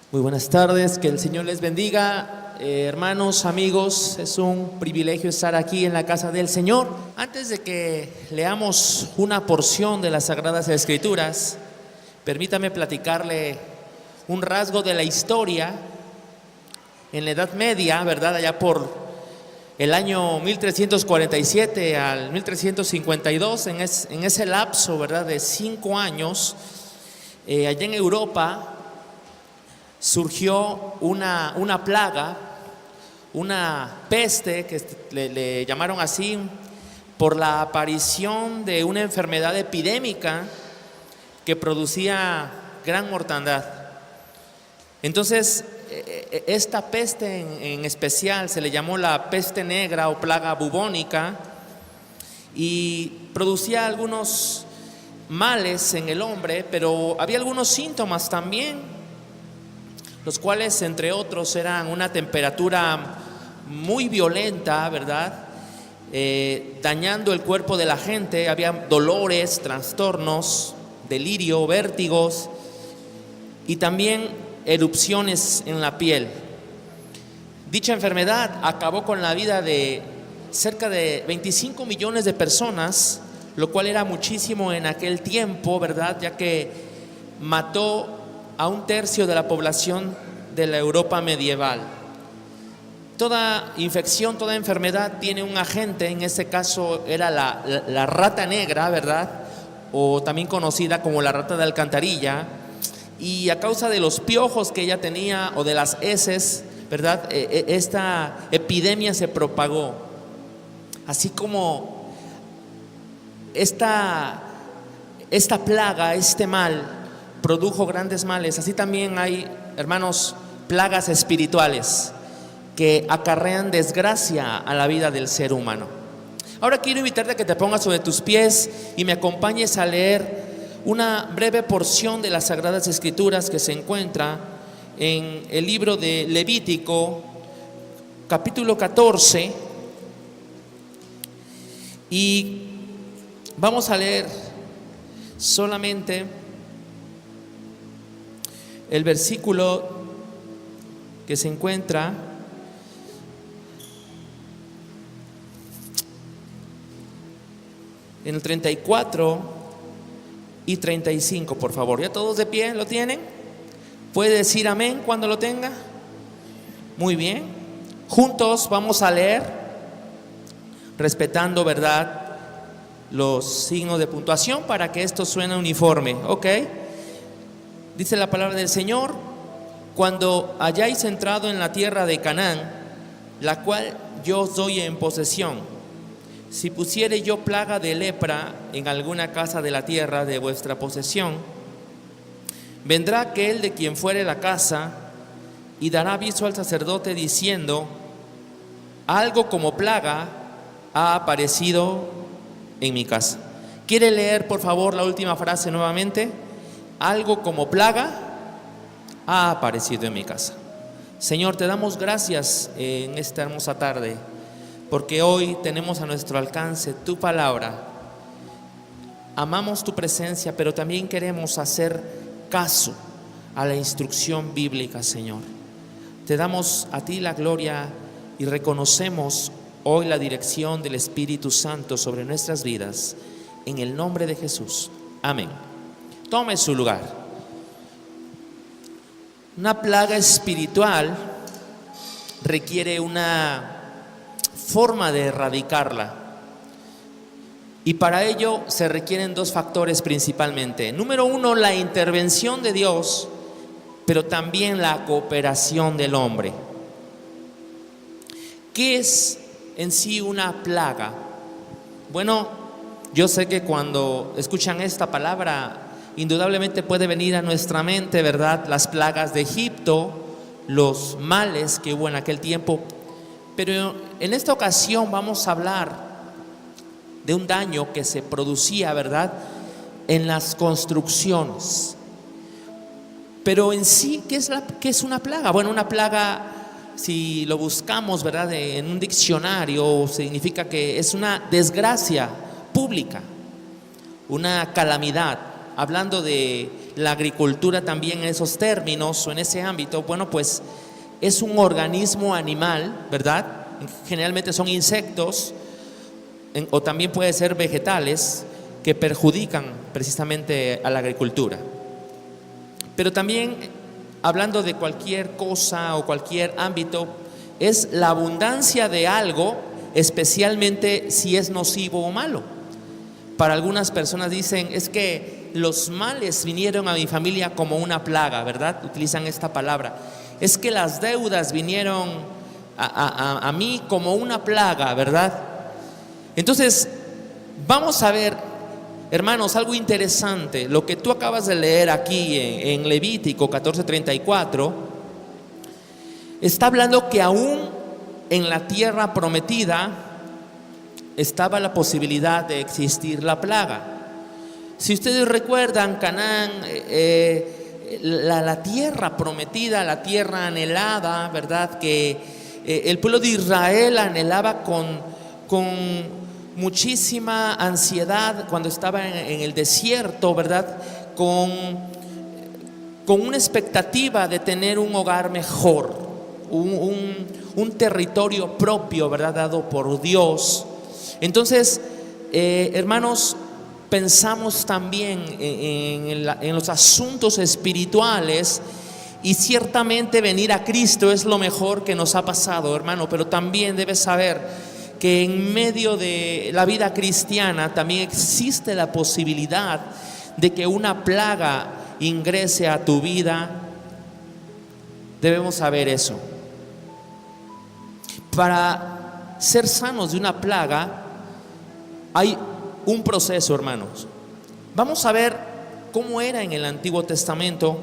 Muy buenas tardes, que el Señor les bendiga, hermanos, amigos. Es un privilegio estar aquí en la casa del Señor. Antes de que leamos una porción de las Sagradas Escrituras, permítame platicarle un rasgo de la historia. En la Edad Media, ¿verdad? Allá por el año 1347 al 1352, en ese lapso, ¿verdad?, de 5 años, allá en Europa surgió una plaga, una peste, que le llamaron así, por la aparición de una enfermedad epidémica que producía gran mortandad. Entonces, esta peste en especial se le llamó la peste negra o plaga bubónica, y producía algunos males en el hombre, pero había algunos síntomas también, los cuales, entre otros, eran una temperatura muy violenta, ¿verdad? Dañando el cuerpo de la gente. Había dolores, trastornos, delirio, vértigos y también erupciones en la piel. Dicha enfermedad acabó con la vida de cerca de 25 millones de personas, lo cual era muchísimo en aquel tiempo, ¿verdad?, ya que mató a 1/3 de la población de la Europa medieval. Toda infección, toda enfermedad tiene un agente. En este caso era la rata negra, ¿verdad?, o también conocida como la rata de alcantarilla, y a causa de los piojos que ella tenía o de las heces, ¿verdad?, esta epidemia se propagó. Así como esta plaga, este mal produjo grandes males, así también hay, hermanos, plagas espirituales que acarrean desgracia a la vida del ser humano. Ahora quiero invitarte a que te pongas sobre tus pies y me acompañes a leer una breve porción de las Sagradas Escrituras que se encuentra en el libro de Levítico, capítulo 14, y vamos a leer solamente el versículo que se encuentra en el 34 y 35, por favor. ¿Ya todos de pie lo tienen? ¿Puede decir amén cuando lo tenga? Muy bien. Juntos vamos a leer, respetando, ¿verdad?, los signos de puntuación para que esto suene uniforme, ¿ok? Dice la palabra del Señor: cuando hayáis entrado en la tierra de Canaán, la cual yo os doy en posesión, si pusiere yo plaga de lepra en alguna casa de la tierra de vuestra posesión, vendrá aquel de quien fuere la casa y dará aviso al sacerdote diciendo: algo como plaga ha aparecido en mi casa. ¿Quiere leer, por favor, la última frase nuevamente? Algo como plaga ha aparecido en mi casa. Señor, te damos gracias en esta hermosa tarde, porque hoy tenemos a nuestro alcance tu palabra. Amamos tu presencia, pero también queremos hacer caso a la instrucción bíblica, Señor. Te damos a ti la gloria y reconocemos hoy la dirección del Espíritu Santo sobre nuestras vidas. En el nombre de Jesús. Amén. Tome su lugar. Una plaga espiritual requiere una forma de erradicarla, y para ello se requieren 2 factores principalmente. Número 1, la intervención de Dios, pero también la cooperación del hombre. ¿Qué es en sí una plaga? Bueno, yo sé que cuando escuchan esta palabra, indudablemente puede venir a nuestra mente, ¿verdad?, las plagas de Egipto, los males que hubo en aquel tiempo. Pero en esta ocasión vamos a hablar de un daño que se producía, ¿verdad?, en las construcciones. Pero en sí, ¿qué es una plaga? Bueno, una plaga, si lo buscamos, ¿verdad?, en un diccionario, significa que es una desgracia pública, una calamidad, hablando de la agricultura también en esos términos o en ese ámbito, bueno, pues es un organismo animal, ¿verdad? Generalmente son insectos o también puede ser vegetales que perjudican precisamente a la agricultura. Pero también, hablando de cualquier cosa o cualquier ámbito, es la abundancia de algo, especialmente si es nocivo o malo. Para algunas personas dicen, es que los males vinieron a mi familia como una plaga, ¿verdad? Utilizan esta palabra. Es que las deudas vinieron a mí como una plaga, ¿verdad? Entonces, vamos a ver, hermanos, algo interesante. Lo que tú acabas de leer aquí en Levítico 14:34 está hablando que aún en la tierra prometida estaba la posibilidad de existir la plaga. Si ustedes recuerdan, Canaán, la tierra prometida, la tierra anhelada, ¿verdad? Que el pueblo de Israel anhelaba con muchísima ansiedad cuando estaba en el desierto, ¿verdad? Con una expectativa de tener un hogar mejor, un territorio propio, ¿verdad? Dado por Dios. Entonces, hermanos, pensamos también en los asuntos espirituales, y ciertamente venir a Cristo es lo mejor que nos ha pasado, hermano, pero también debes saber que en medio de la vida cristiana también existe la posibilidad de que una plaga ingrese a tu vida. Debemos saber eso. Para ser sanos de una plaga hay un proceso, hermanos. Vamos a ver cómo era en el Antiguo Testamento.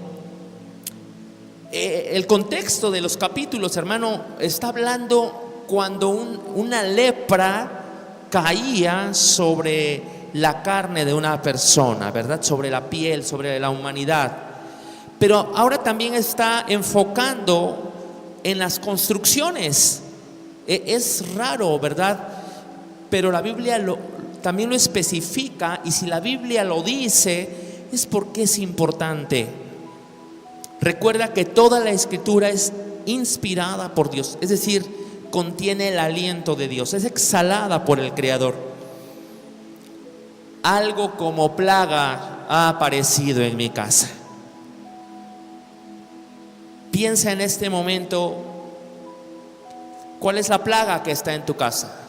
El contexto de los capítulos, hermano, está hablando cuando una lepra caía sobre la carne de una persona, ¿verdad? Sobre la piel, sobre la humanidad. Pero ahora también está enfocando en las construcciones. Es raro, ¿verdad? Pero la Biblia también lo especifica, y si la Biblia lo dice es porque es importante. Recuerda que toda la Escritura es inspirada por Dios, es decir, contiene el aliento de Dios, es exhalada por el Creador. Algo como plaga ha aparecido en mi casa. Piensa en este momento, ¿cuál es la plaga que está en tu casa?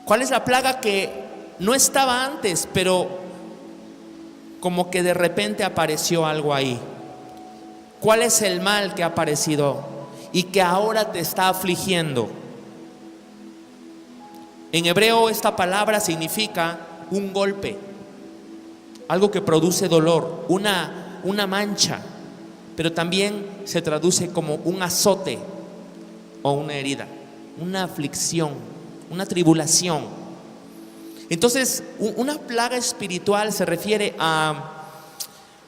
¿Cuál es la plaga que no estaba antes, pero como que de repente apareció algo ahí? ¿Cuál es el mal que ha aparecido y que ahora te está afligiendo? En hebreo esta palabra significa un golpe, algo que produce dolor, una mancha, pero también se traduce como un azote o una herida, una aflicción, una tribulación. Entonces, una plaga espiritual se refiere a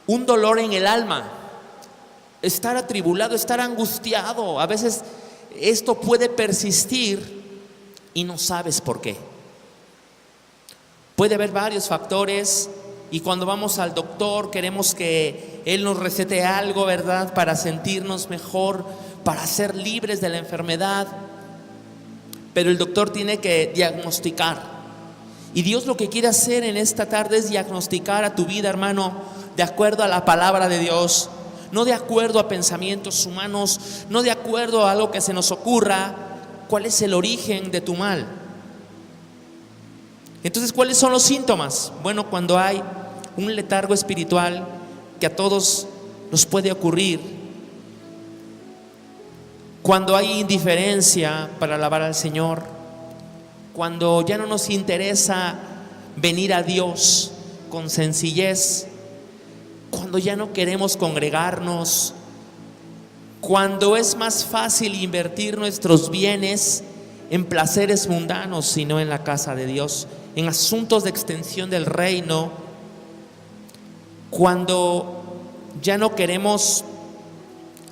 un dolor en el alma, estar atribulado, estar angustiado. A veces esto puede persistir y no sabes por qué. Puede haber varios factores, y cuando vamos al doctor queremos que él nos recete algo, ¿verdad? Para sentirnos mejor, para ser libres de la enfermedad. Pero el doctor tiene que diagnosticar. Y Dios lo que quiere hacer en esta tarde es diagnosticar a tu vida, hermano, de acuerdo a la palabra de Dios. No de acuerdo a pensamientos humanos, no de acuerdo a algo que se nos ocurra. ¿Cuál es el origen de tu mal? Entonces, ¿cuáles son los síntomas? Bueno, cuando hay un letargo espiritual, que a todos nos puede ocurrir, cuando hay indiferencia para alabar al Señor, cuando ya no nos interesa venir a Dios con sencillez, cuando ya no queremos congregarnos, cuando es más fácil invertir nuestros bienes en placeres mundanos sino en la casa de Dios, en asuntos de extensión del reino, cuando ya no queremos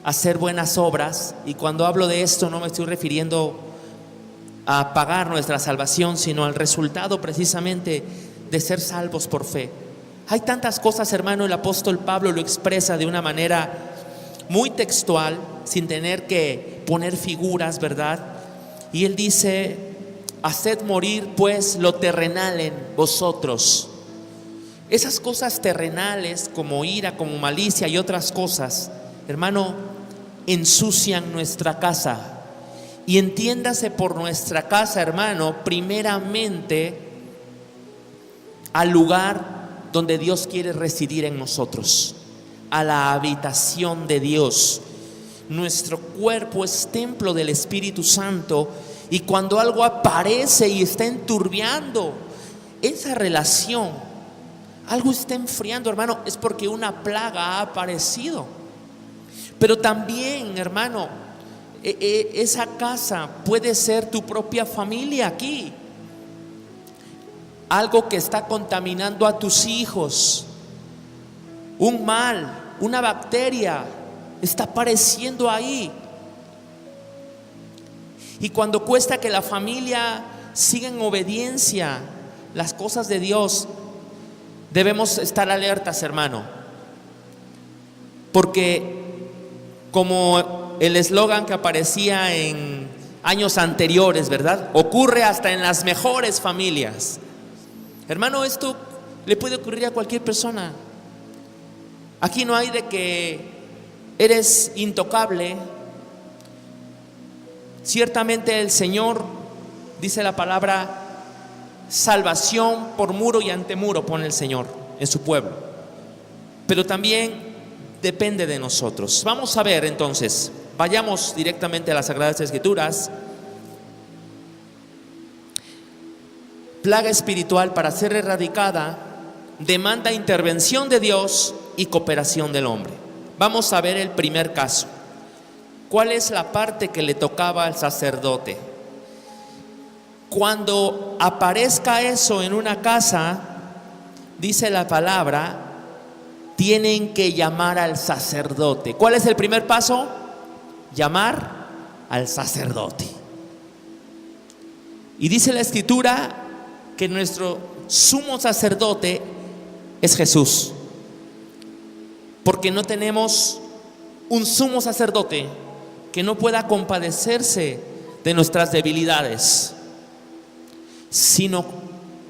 hacer buenas obras. Y cuando hablo de esto no me estoy refiriendo a pagar nuestra salvación, sino al resultado precisamente de ser salvos por fe. Hay tantas cosas, hermano, el apóstol Pablo lo expresa de una manera muy textual, sin tener que poner figuras, ¿verdad? Y él dice: haced morir pues lo terrenal en vosotros. Esas cosas terrenales como ira, como malicia y otras cosas, hermano, ensucian nuestra casa. Y entiéndase por nuestra casa, hermano, primeramente al lugar donde Dios quiere residir en nosotros, a la habitación de Dios. Nuestro cuerpo es templo del Espíritu Santo, y cuando algo aparece y está enturbiando esa relación, algo está enfriando, hermano, es porque una plaga ha aparecido. Pero también, hermano, esa casa puede ser tu propia familia aquí. Algo que está contaminando a tus hijos, un mal, una bacteria está apareciendo ahí. Y cuando cuesta que la familia siga en obediencia las cosas de Dios, debemos estar alertas, hermano, porque como el eslogan que aparecía en años anteriores, ¿verdad? Ocurre hasta en las mejores familias. Hermano, esto le puede ocurrir a cualquier persona. Aquí no hay de que eres intocable. Ciertamente el Señor, dice la palabra, salvación por muro y ante muro pone el Señor en su pueblo. Pero también depende de nosotros. Vamos a ver entonces, vayamos directamente a las Sagradas Escrituras. Plaga espiritual, para ser erradicada, demanda intervención de Dios y cooperación del hombre. Vamos a ver el primer caso. ¿Cuál es la parte que le tocaba al sacerdote? Cuando aparezca eso en una casa, dice la palabra, tienen que llamar al sacerdote. ¿Cuál es el primer paso? Llamar al sacerdote. Y dice la Escritura que nuestro sumo sacerdote es Jesús, porque no tenemos un sumo sacerdote que no pueda compadecerse de nuestras debilidades, sino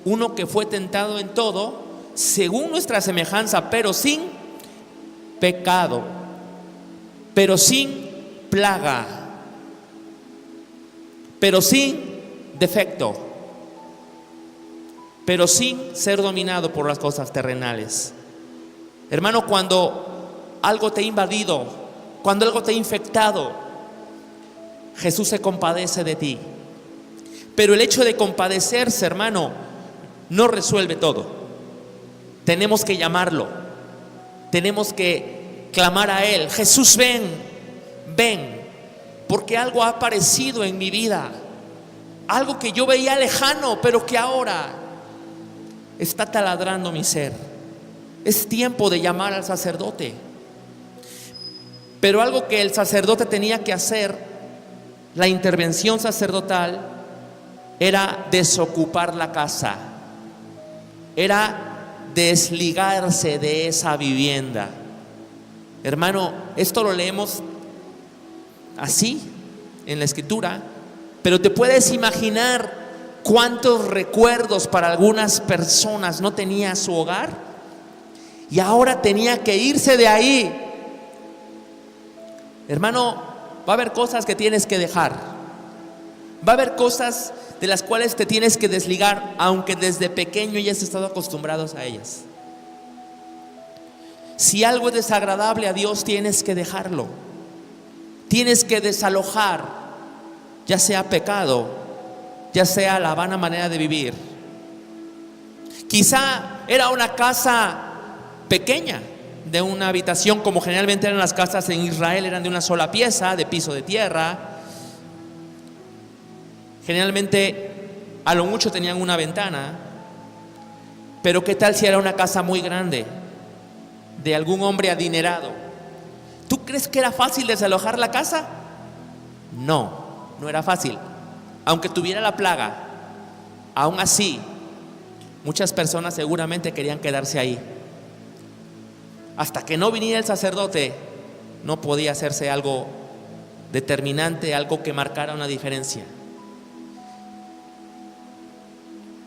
uno que fue tentado en todo según nuestra semejanza, pero sin pecado, pero sin plaga, pero sin defecto, pero sin ser dominado por las cosas terrenales. Hermano, cuando algo te ha invadido, cuando algo te ha infectado, Jesús se compadece de ti. Pero el hecho de compadecerse, hermano, no resuelve todo. Tenemos que llamarlo, tenemos que clamar a Él: Jesús, ven, ven, porque algo ha aparecido en mi vida, algo que yo veía lejano, pero que ahora está taladrando mi ser. Es tiempo de llamar al sacerdote. Pero algo que el sacerdote tenía que hacer, la intervención sacerdotal, era desocupar la casa, era desligarse de esa vivienda. Hermano, esto lo leemos así en la Escritura, pero te puedes imaginar cuántos recuerdos para algunas personas no tenía su hogar y ahora tenía que irse de ahí. Hermano, va a haber cosas que tienes que dejar, va a haber cosas de las cuales te tienes que desligar, aunque desde pequeño ya has estado acostumbrados a ellas. Si algo es desagradable a Dios, tienes que dejarlo, tienes que desalojar, ya sea pecado, ya sea la vana manera de vivir. Quizá era una casa pequeña, de una habitación, como generalmente eran las casas en Israel, eran de una sola pieza, de piso de tierra. Generalmente a lo mucho tenían una ventana. Pero ¿qué tal si era una casa muy grande, de algún hombre adinerado? ¿Tú crees que era fácil desalojar la casa? No, no era fácil. Aunque tuviera la plaga, aún así muchas personas seguramente querían quedarse ahí. hasta que no viniera el sacerdote, no podía hacerse algo determinante, algo que marcara una diferencia.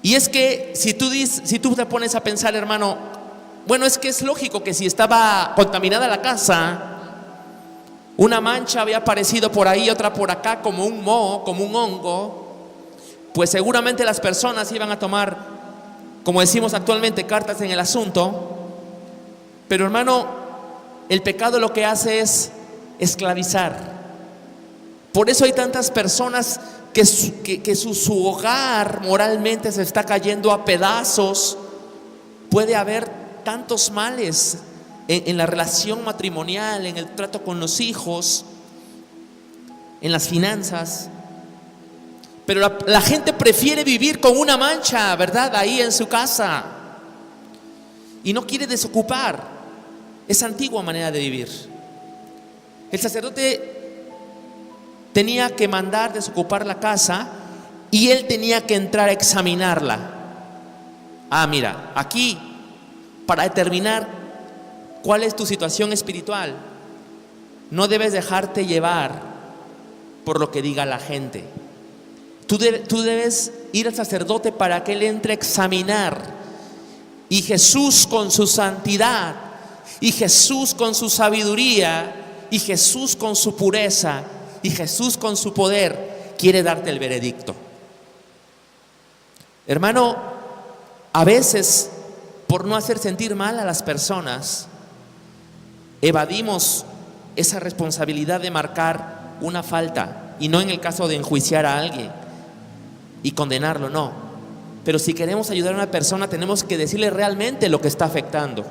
Y es que si tú te pones a pensar, hermano, bueno, es que es lógico que si estaba contaminada la casa, una mancha había aparecido por ahí, otra por acá, como un moho, como un hongo, pues seguramente las personas iban a tomar, como decimos actualmente, cartas en el asunto. Pero hermano, el pecado lo que hace es esclavizar. Por eso hay tantas personas que su hogar moralmente se está cayendo a pedazos. Puede haber tantos males en la relación matrimonial, en el trato con los hijos, en las finanzas. Pero la gente prefiere vivir con una mancha, ¿verdad?, ahí en su casa, y no quiere desocupar esa antigua manera de vivir. El sacerdote tenía que mandar desocupar la casa y él tenía que entrar a examinarla. Mira, aquí, para determinar cuál es tu situación espiritual, no debes dejarte llevar por lo que diga la gente. Tú debes ir al sacerdote para que él entre a examinar. Y Jesús con su santidad, y Jesús con su sabiduría, y Jesús con su pureza, y Jesús con su poder, quiere darte el veredicto. Hermano, a veces, por no hacer sentir mal a las personas, evadimos esa responsabilidad de marcar una falta, y no en el caso de enjuiciar a alguien y condenarlo, no. Pero si queremos ayudar a una persona, tenemos que decirle realmente lo que está afectando.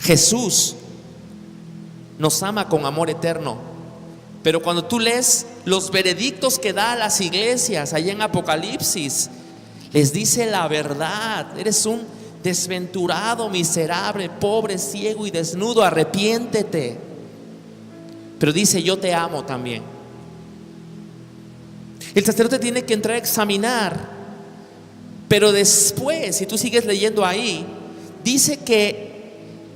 Jesús nos ama con amor eterno, pero cuando tú lees los veredictos que da a las iglesias allá en Apocalipsis, les dice la verdad: eres un desventurado, miserable, pobre, ciego y desnudo, arrepiéntete. Pero dice: yo te amo también. El sacerdote tiene que entrar a examinar, pero después, si tú sigues leyendo ahí, dice que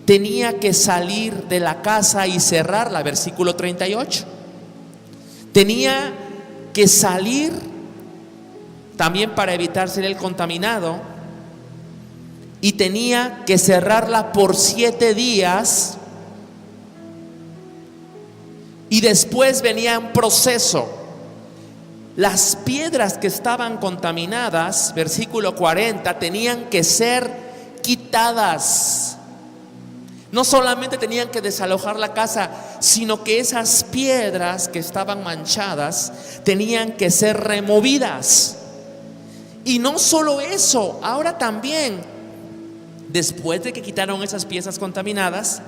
tenía que salir de la casa y cerrarla, versículo 38. Tenía que salir también para evitar ser el contaminado, y tenía que cerrarla por 7 días, y después venía un proceso. Las piedras que estaban contaminadas, versículo 40, tenían que ser quitadas. No solamente tenían que desalojar la casa, sino que esas piedras que estaban manchadas tenían que ser removidas. Y no solo eso, ahora también, después de que quitaron esas piezas contaminadas,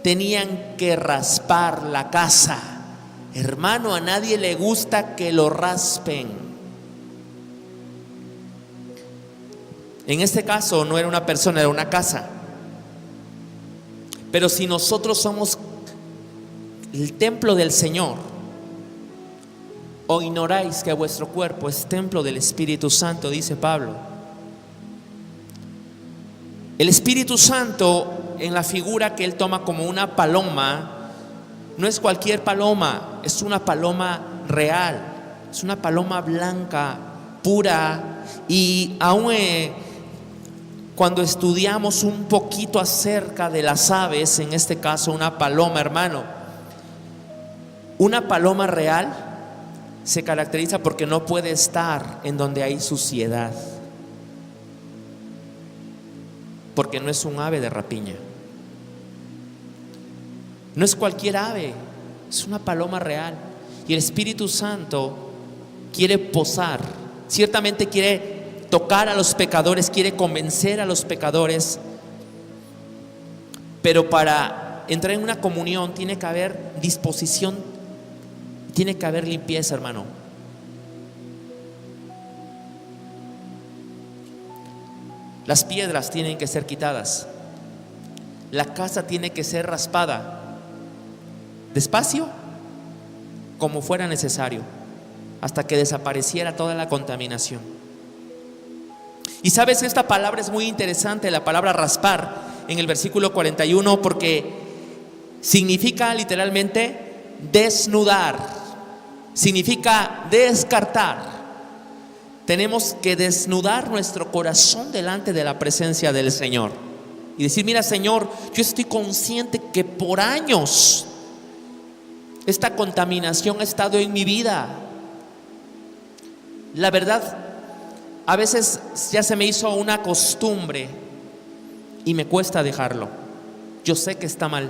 tenían que raspar la casa. Hermano, a nadie le gusta que lo raspen. En este caso no era una persona, era una casa. Pero si nosotros somos el templo del Señor, ¿o ignoráis que vuestro cuerpo es templo del Espíritu Santo?, dice Pablo. El Espíritu Santo, en la figura que él toma como una paloma, no es cualquier paloma, es una paloma real, es una paloma blanca, pura. Y aún cuando estudiamos un poquito acerca de las aves, en este caso una paloma, hermano, una paloma real se caracteriza porque no puede estar en donde hay suciedad, porque no es un ave de rapiña. No es cualquier ave, es una paloma real. Y el Espíritu Santo quiere posar, ciertamente quiere tocar a los pecadores, quiere convencer a los pecadores. Pero para entrar en una comunión tiene que haber disposición, tiene que haber limpieza, hermano. Las piedras tienen que ser quitadas. La casa tiene que ser raspada, despacio, como fuera necesario, hasta que desapareciera toda la contaminación. Y sabes, esta palabra es muy interesante, la palabra raspar, en el versículo 41, porque significa literalmente desnudar, significa descartar. Tenemos que desnudar nuestro corazón delante de la presencia del Señor y decir: mira, Señor, yo estoy consciente que por años esta contaminación ha estado en mi vida. La verdad, a veces ya se me hizo una costumbre y me cuesta dejarlo. Yo sé que está mal,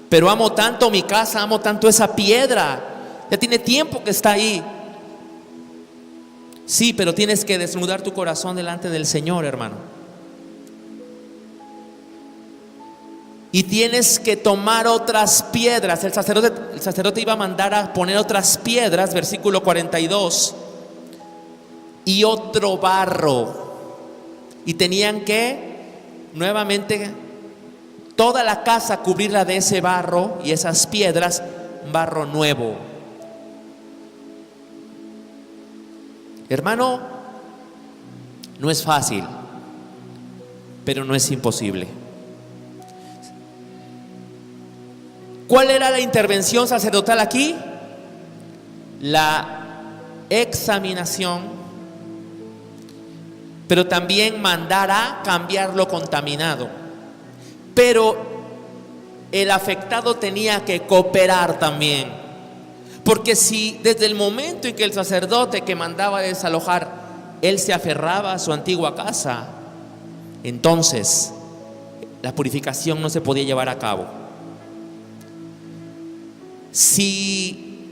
pero amo tanto mi casa, amo tanto esa piedra. Ya tiene tiempo que está ahí. Sí, pero tienes que desnudar tu corazón delante del Señor, hermano. Y tienes que tomar otras piedras. El sacerdote iba a mandar a poner otras piedras, versículo 42, y otro barro. Y tenían que nuevamente toda la casa cubrirla de ese barro y esas piedras, barro nuevo. Hermano, no es fácil, pero no es imposible. ¿Cuál era la intervención sacerdotal aquí? La examinación, pero también mandar a cambiar lo contaminado. Pero el afectado tenía que cooperar también. Porque si desde el momento en que el sacerdote que mandaba desalojar, él se aferraba a su antigua casa, entonces la purificación no se podía llevar a cabo. Si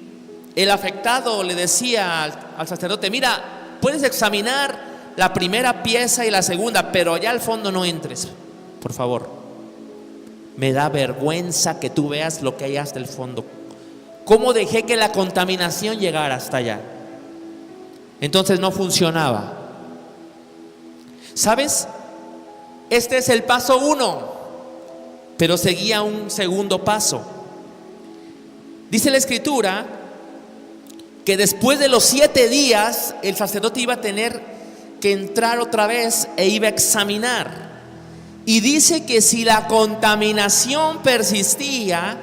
el afectado le decía al sacerdote: mira, puedes examinar la primera pieza y la segunda, pero allá al fondo no entres, por favor. Me da vergüenza que tú veas lo que hay hasta el fondo. ¿Cómo dejé que la contaminación llegara hasta allá? Entonces no funcionaba. ¿Sabes? Este es el paso 1, pero seguía un segundo paso. Dice la Escritura que después de los 7 días el sacerdote iba a tener que entrar otra vez e iba a examinar. Y dice que si la contaminación persistía,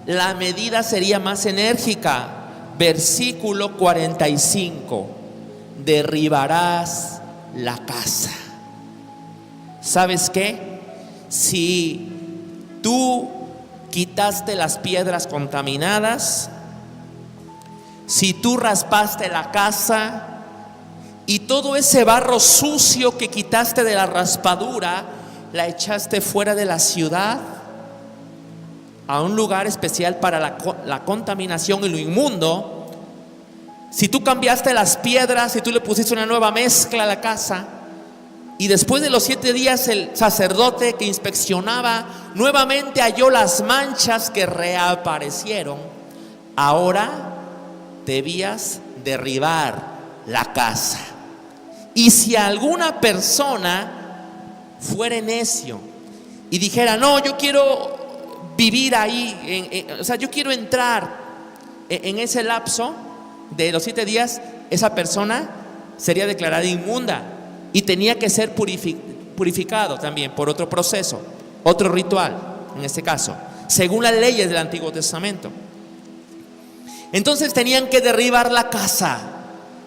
la medida sería más enérgica. Versículo 45: derribarás la casa. ¿Sabes qué? Si tú quitaste las piedras contaminadas, si tú raspaste la casa y todo ese barro sucio que quitaste de la raspadura, la echaste fuera de la ciudad, a un lugar especial para la contaminación y lo inmundo. Si tú cambiaste las piedras, si tú le pusiste una nueva mezcla a la casa, y después de los 7 días el sacerdote que inspeccionaba nuevamente halló las manchas que reaparecieron, ahora debías derribar la casa. Y si alguna persona fuera necio y dijera: no, yo quiero vivir ahí, o sea, yo quiero entrar en ese lapso de los 7 días, esa persona sería declarada inmunda y tenía que ser purificado también por otro proceso, otro ritual, en este caso, según las leyes del Antiguo Testamento. Entonces tenían que derribar la casa.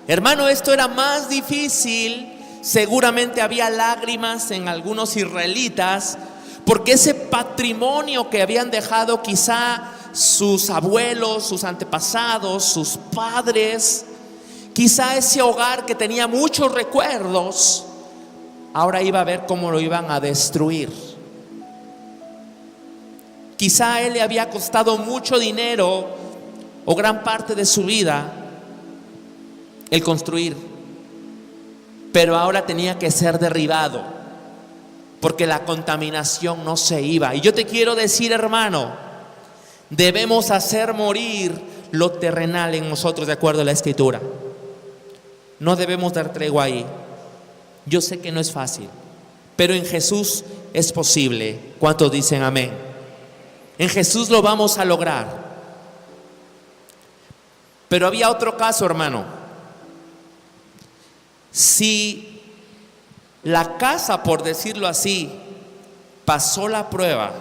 Hermano, esto era más difícil. Seguramente había lágrimas en algunos israelitas, porque ese patrimonio que habían dejado quizá sus abuelos, sus antepasados, sus padres, quizá ese hogar que tenía muchos recuerdos, ahora iba a ver cómo lo iban a destruir. Quizá a él le había costado mucho dinero o gran parte de su vida el construir, pero ahora tenía que ser derribado, porque la contaminación no se iba. Y yo te quiero decir, hermano, debemos hacer morir lo terrenal en nosotros de acuerdo a la Escritura. No debemos dar tregua ahí. Yo sé que no es fácil, pero en Jesús es posible. ¿Cuántos dicen amén? En Jesús lo vamos a lograr. Pero había otro caso, hermano. Si la casa, por decirlo así, pasó la prueba,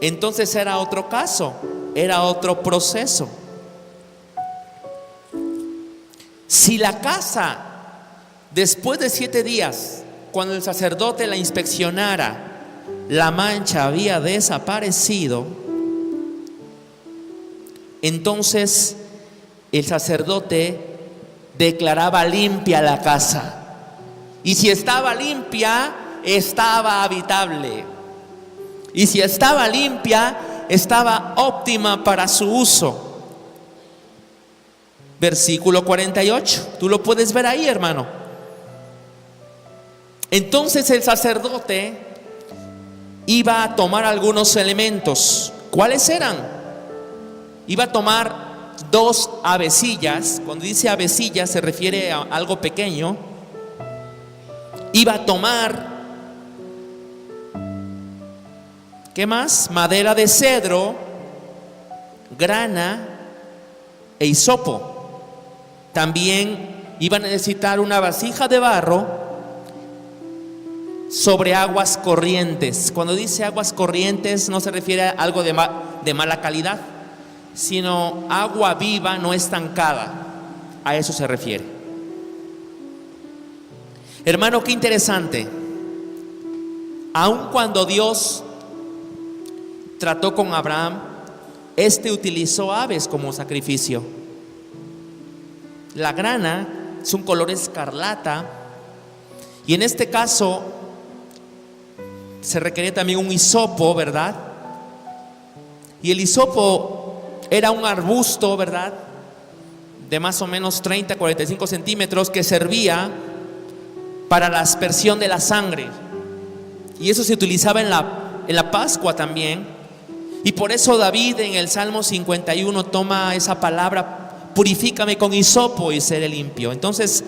entonces era otro caso, era otro proceso. Si la casa, después de 7 días, cuando el sacerdote la inspeccionara, la mancha había desaparecido, entonces el sacerdote declaraba limpia la casa. Y si estaba limpia, estaba habitable. Y si estaba limpia, estaba óptima para su uso. Versículo 48, tú lo puedes ver ahí, hermano. Entonces el sacerdote iba a tomar algunos elementos. ¿Cuáles eran? Iba a tomar 2 avecillas. Cuando dice avecilla se refiere a algo pequeño. Iba a tomar, ¿qué más? Madera de cedro, grana e hisopo. También iba a necesitar una vasija de barro sobre aguas corrientes. Cuando dice aguas corrientes no se refiere a algo de mala calidad, sino agua viva, no estancada. A eso se refiere. Hermano, qué interesante. Aun cuando Dios trató con Abraham, utilizó aves como sacrificio. La grana es un color escarlata, y en este caso se requería también un hisopo, ¿verdad? Y el hisopo era un arbusto, ¿verdad?, de más o menos 30 a 45 centímetros, que servía para la aspersión de la sangre. Y eso se utilizaba en la Pascua también. Y por eso David en el Salmo 51 toma esa palabra: purifícame con hisopo y seré limpio. Entonces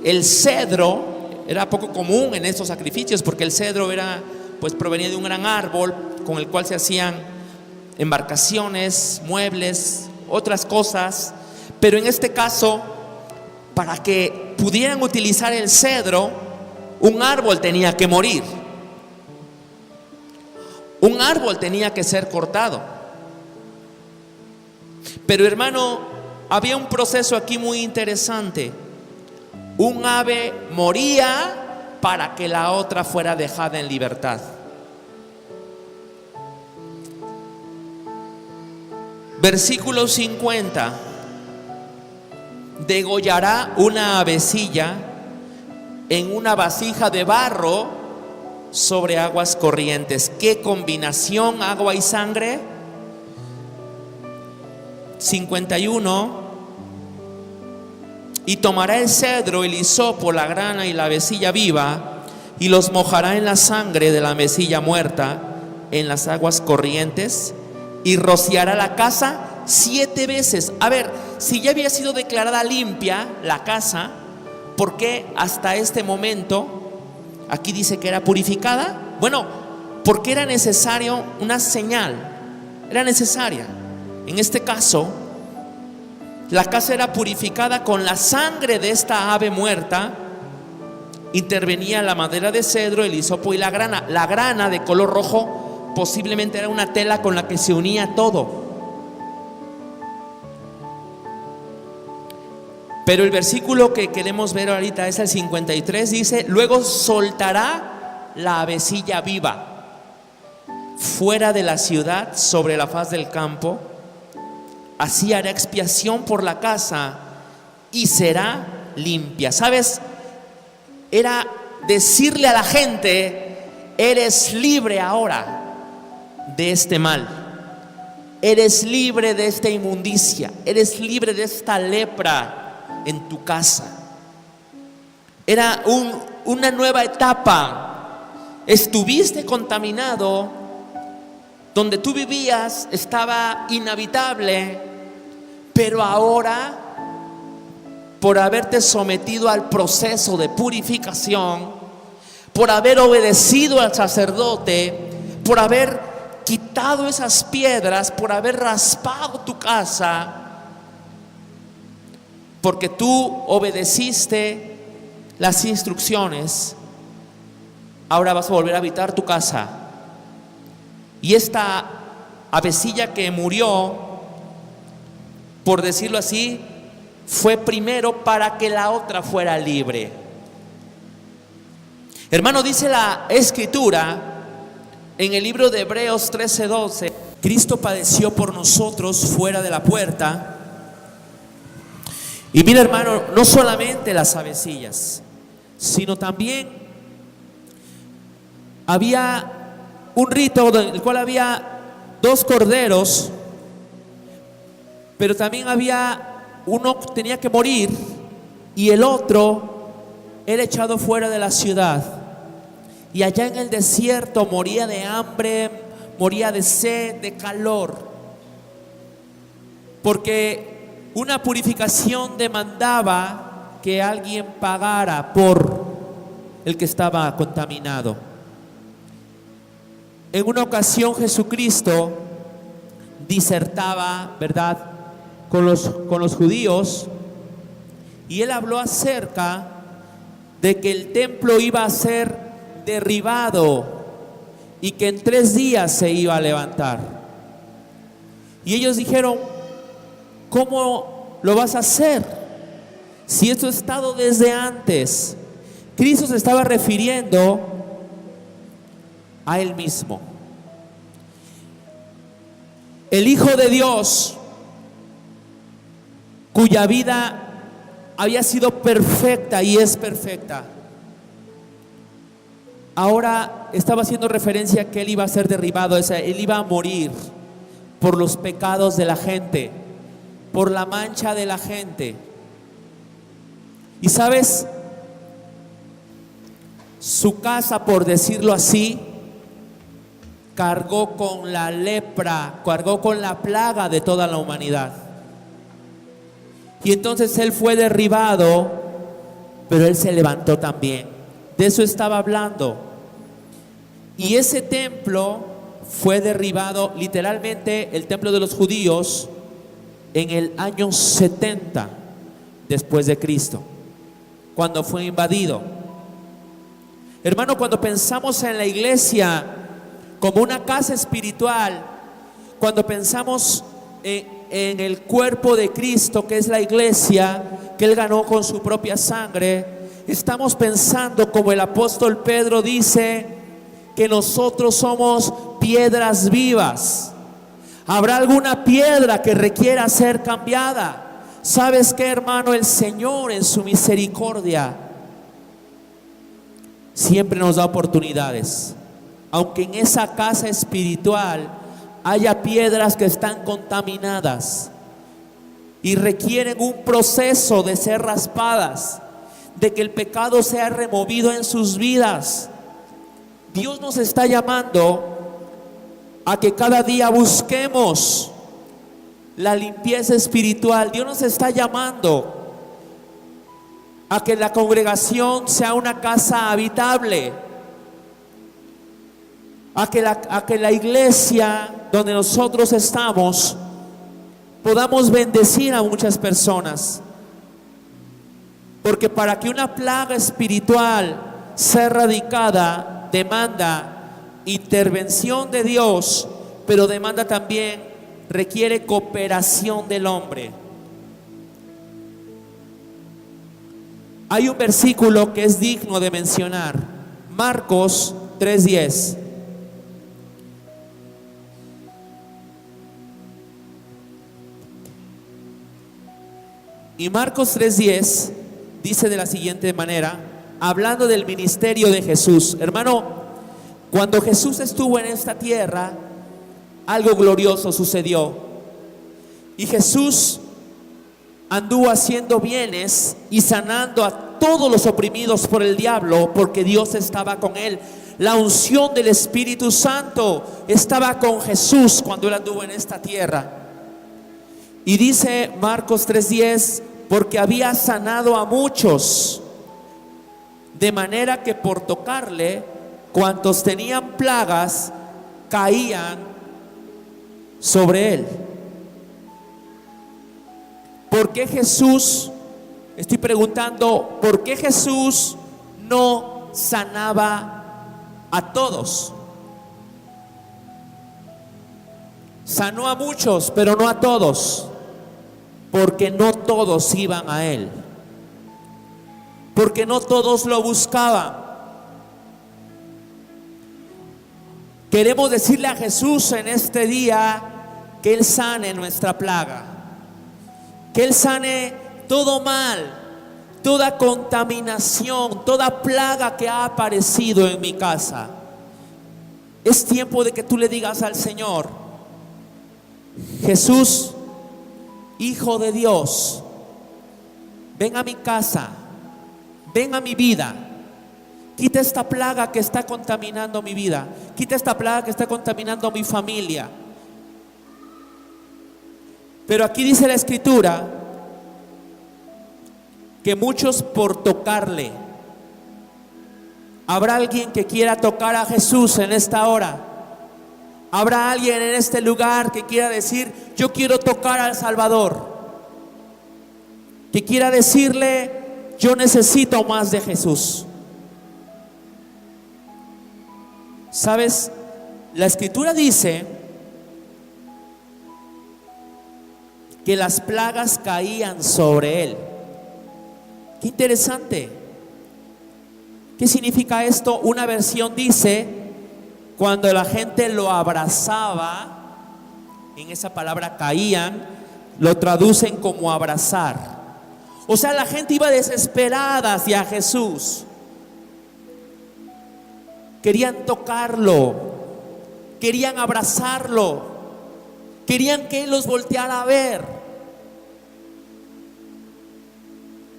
el cedro era poco común en estos sacrificios, porque el cedro provenía de un gran árbol con el cual se hacían embarcaciones, muebles, otras cosas. Pero en este caso, para que pudieran utilizar el cedro, un árbol tenía que morir, un árbol tenía que ser cortado. Pero, hermano, había un proceso aquí muy interesante. Un ave moría para que la otra fuera dejada en libertad. Versículo 50. Degollará una avecilla en una vasija de barro sobre aguas corrientes. ¿Qué combinación, agua y sangre? 51. Y tomará el cedro, el hisopo, la grana y la avecilla viva, y los mojará en la sangre de la avecilla muerta en las aguas corrientes, y rociará la casa 7 veces. A ver, si ya había sido declarada limpia la casa, ¿por qué hasta este momento aquí dice que era purificada? Bueno, porque era necesario una señal, era necesaria. En este caso, la casa era purificada con la sangre de esta ave muerta. Intervenía la madera de cedro, el hisopo y la grana. La grana, de color rojo, posiblemente era una tela con la que se unía todo. Pero el versículo que queremos ver ahorita es el 53. Dice: luego soltará la avecilla viva fuera de la ciudad, sobre la faz del campo. Así hará expiación por la casa y será limpia. ¿Sabes? Era decirle a la gente: eres libre ahora de este mal, eres libre de esta inmundicia, eres libre de esta lepra en tu casa. Era una nueva etapa. Estuviste contaminado, donde tú vivías estaba inhabitable, pero ahora, por haberte sometido al proceso de purificación, por haber obedecido al sacerdote, por haber quitado esas piedras, por haber raspado tu casa, porque tú obedeciste las instrucciones: ahora vas a volver a habitar tu casa. Y esta avecilla que murió, por decirlo así, fue primero para que la otra fuera libre. Hermano, dice la Escritura en el libro de Hebreos 13:12: Cristo padeció por nosotros fuera de la puerta. Y mira, hermano, no solamente las avecillas, sino también había un rito en el cual había 2 corderos, pero también había uno que tenía que morir y el otro era echado fuera de la ciudad. Y allá en el desierto moría de hambre, moría de sed, de calor, porque una purificación demandaba que alguien pagara por el que estaba contaminado. En una ocasión Jesucristo disertaba, ¿verdad?, con los judíos, y él habló acerca de que el templo iba a ser derribado y que en 3 días se iba a levantar. Y ellos dijeron: ¿cómo lo vas a hacer si esto ha estado desde antes? Cristo se estaba refiriendo a él mismo. El Hijo de Dios, cuya vida había sido perfecta y es perfecta, ahora estaba haciendo referencia a que él iba a ser derribado, o sea, él iba a morir por los pecados de la gente, por la mancha de la gente. Y sabes, su casa, por decirlo así, cargó con la lepra, cargó con la plaga de toda la humanidad. Y entonces él fue derribado, pero él se levantó también. De eso estaba hablando. Y ese templo fue derribado, literalmente el templo de los judíos, en el año 70 después de Cristo, cuando fue invadido. Hermano, cuando pensamos en la iglesia como una casa espiritual, cuando pensamos en el cuerpo de Cristo, que es la iglesia, que Él ganó con su propia sangre, estamos pensando, como el apóstol Pedro dice, que nosotros somos piedras vivas. ¿Habrá alguna piedra que requiera ser cambiada? ¿Sabes qué, hermano? El Señor, en su misericordia, siempre nos da oportunidades. Aunque en esa casa espiritual haya piedras que están contaminadas y requieren un proceso de ser raspadas, de que el pecado sea removido en sus vidas, Dios nos está llamando a que cada día busquemos la limpieza espiritual. Dios nos está llamando a que la congregación sea una casa habitable, a que la iglesia donde nosotros estamos podamos bendecir a muchas personas. Porque para que una plaga espiritual sea erradicada, demanda intervención de Dios, pero demanda también, requiere cooperación del hombre. Hay un versículo que es digno de mencionar, Marcos 3:10. Y Marcos 3:10 dice de la siguiente manera, hablando del ministerio de Jesús. Hermano, cuando Jesús estuvo en esta tierra, algo glorioso sucedió. Y Jesús anduvo haciendo bienes y sanando a todos los oprimidos por el diablo, porque Dios estaba con él. La unción del Espíritu Santo estaba con Jesús cuando él anduvo en esta tierra. Y dice Marcos 3:10, porque había sanado a muchos, de manera que por tocarle, cuantos tenían plagas caían sobre él. ¿Por qué Jesús Estoy preguntando, ¿por qué Jesús no sanaba a todos? Sanó a muchos, pero no a todos, porque no todos iban a Él, porque no todos lo buscaban. Queremos decirle a Jesús en este día que Él sane nuestra plaga, que Él sane todo mal, toda contaminación, toda plaga que ha aparecido en mi casa. Es tiempo de que tú le digas al Señor: Jesús, Hijo de Dios, ven a mi casa, ven a mi vida. Quita esta plaga que está contaminando mi vida. Quita esta plaga que está contaminando mi familia. Pero aquí dice la Escritura que muchos por tocarle. ¿Habrá alguien que quiera tocar a Jesús en esta hora? ¿Habrá alguien en este lugar que quiera decir: yo quiero tocar al Salvador? Que quiera decirle: yo necesito más de Jesús. ¿Sabes? La Escritura dice que las plagas caían sobre él. Qué interesante. ¿Qué significa esto? Una versión dice: cuando la gente lo abrazaba, en esa palabra caían, lo traducen como abrazar. O sea, la gente iba desesperada hacia Jesús. Querían tocarlo, querían abrazarlo, querían que Él los volteara a ver.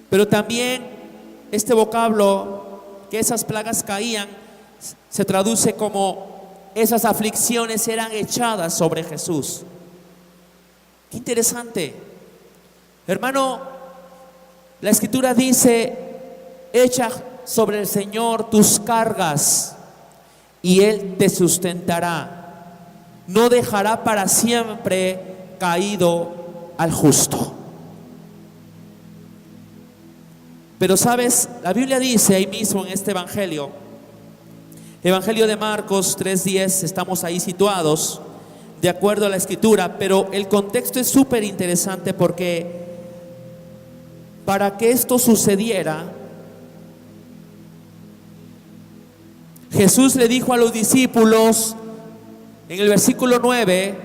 Pero también este vocablo, que esas plagas caían, se traduce como esas aflicciones eran echadas sobre Jesús. Qué interesante. Hermano, la Escritura dice: echa sobre el Señor tus cargas y Él te sustentará. No dejará para siempre caído al justo. Pero sabes, la Biblia dice ahí mismo en este Evangelio de Marcos 3:10, estamos ahí situados de acuerdo a la Escritura, pero el contexto es súper interesante, porque para que esto sucediera, Jesús le dijo a los discípulos en el versículo 9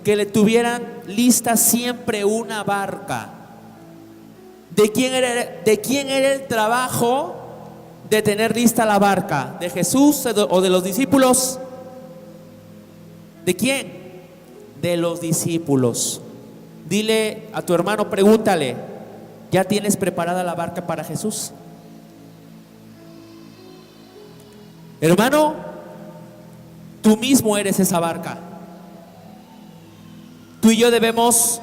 que le tuvieran lista siempre una barca. ¿De quién era el trabajo de tener lista la barca? ¿De Jesús o de los discípulos? ¿De quién? De los discípulos. Dile a tu hermano, pregúntale: ¿ya tienes preparada la barca para Jesús? Hermano, tú mismo eres esa barca. Tú y yo debemos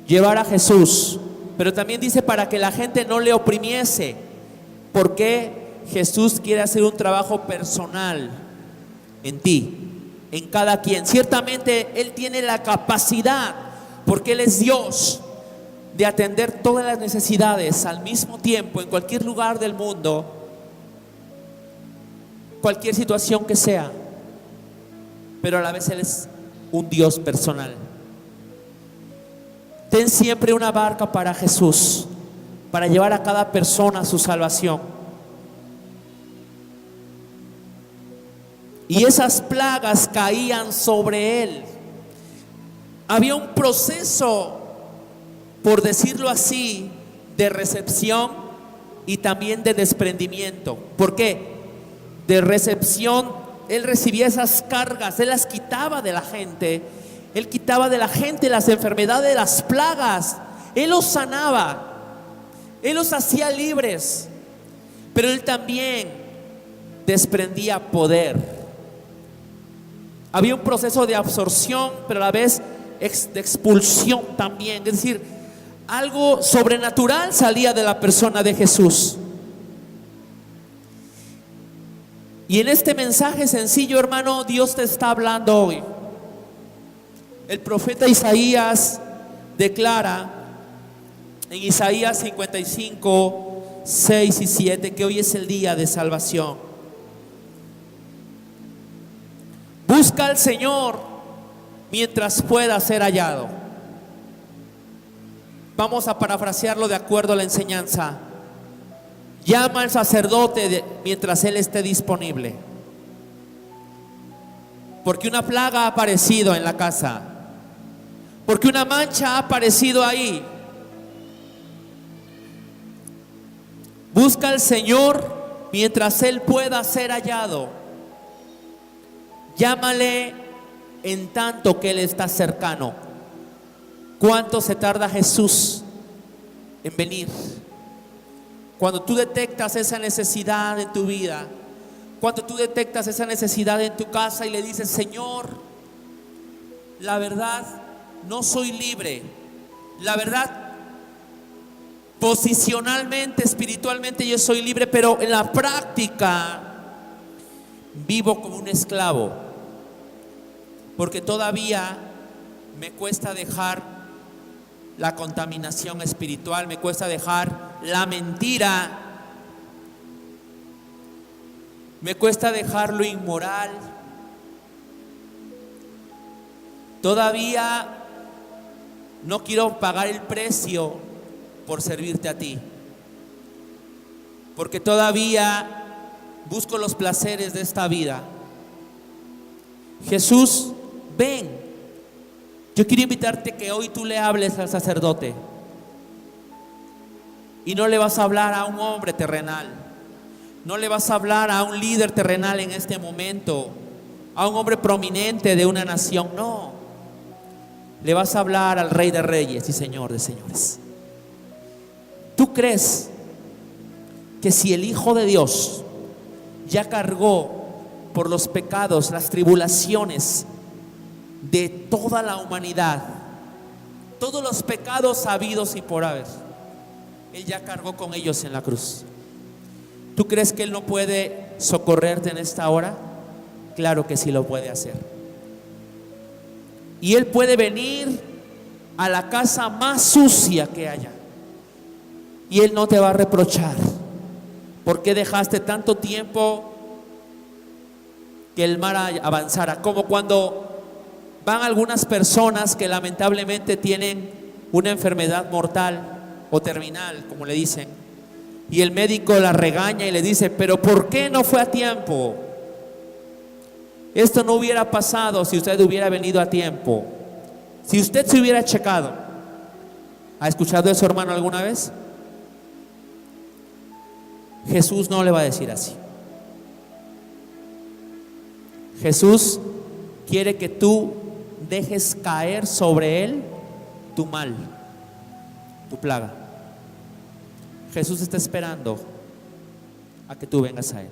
llevar a Jesús, pero también dice para que la gente no le oprimiese, porque Jesús quiere hacer un trabajo personal en ti, en cada quien. Ciertamente Él tiene la capacidad, porque Él es Dios, de atender todas las necesidades al mismo tiempo, en cualquier lugar del mundo, cualquier situación que sea. Pero a la vez Él es un Dios personal. Ten siempre una barca para Jesús, para llevar a cada persona a su salvación. Y esas plagas caían sobre Él. Había un proceso, por decirlo así, de recepción y también de desprendimiento. ¿Por qué? De recepción, Él recibía esas cargas, Él las quitaba de la gente. Él quitaba de la gente las enfermedades, las plagas. Él los sanaba, Él los hacía libres. Pero Él también desprendía poder. Había un proceso de absorción, pero a la vez de expulsión también. Es decir, algo sobrenatural salía de la persona de Jesús. Y en este mensaje sencillo, hermano, Dios te está hablando hoy. El profeta Isaías declara en Isaías 55, 6 y 7, que hoy es el día de salvación. Busca al Señor mientras pueda ser hallado. Vamos a parafrasearlo de acuerdo a la enseñanza. Llama al sacerdote mientras él esté disponible. Porque una plaga ha aparecido en la casa. Porque una mancha ha aparecido ahí. Busca al Señor mientras Él pueda ser hallado. Llámale en tanto que Él está cercano. ¿Cuánto se tarda Jesús en venir? Cuando tú detectas esa necesidad en tu vida, cuando tú detectas esa necesidad en tu casa y le dices: Señor, la verdad, no soy libre. La verdad, posicionalmente, espiritualmente yo soy libre, pero en la práctica vivo como un esclavo, porque todavía me cuesta dejar la contaminación espiritual, me cuesta dejar la mentira, me cuesta dejar lo inmoral. Todavía no quiero pagar el precio por servirte a ti, porque todavía busco los placeres de esta vida. Jesús, ven. Yo quiero invitarte que hoy tú le hables al sacerdote, y no le vas a hablar a un hombre terrenal, no le vas a hablar a un líder terrenal en este momento, a un hombre prominente de una nación, no. Le vas a hablar al Rey de Reyes y Señor de Señores. ¿Tú crees que si el Hijo de Dios ya cargó por los pecados, las tribulaciones de toda la humanidad, todos los pecados habidos y por haber, Él ya cargó con ellos en la cruz? ¿Tú crees que Él no puede socorrerte en esta hora? Claro que sí lo puede hacer. Y Él puede venir a la casa más sucia que haya, y Él no te va a reprochar. ¿Por qué dejaste tanto tiempo que el mar avanzara? Como cuando van algunas personas que lamentablemente tienen una enfermedad mortal o terminal, como le dicen, y el médico la regaña y le dice: pero ¿por qué no fue a tiempo? Esto no hubiera pasado si usted hubiera venido a tiempo, si usted se hubiera checado. ¿Ha escuchado eso, hermano, alguna vez? Jesús no le va a decir así. Jesús quiere que tú dejes caer sobre Él tu mal, tu plaga. Jesús está esperando a que tú vengas a Él.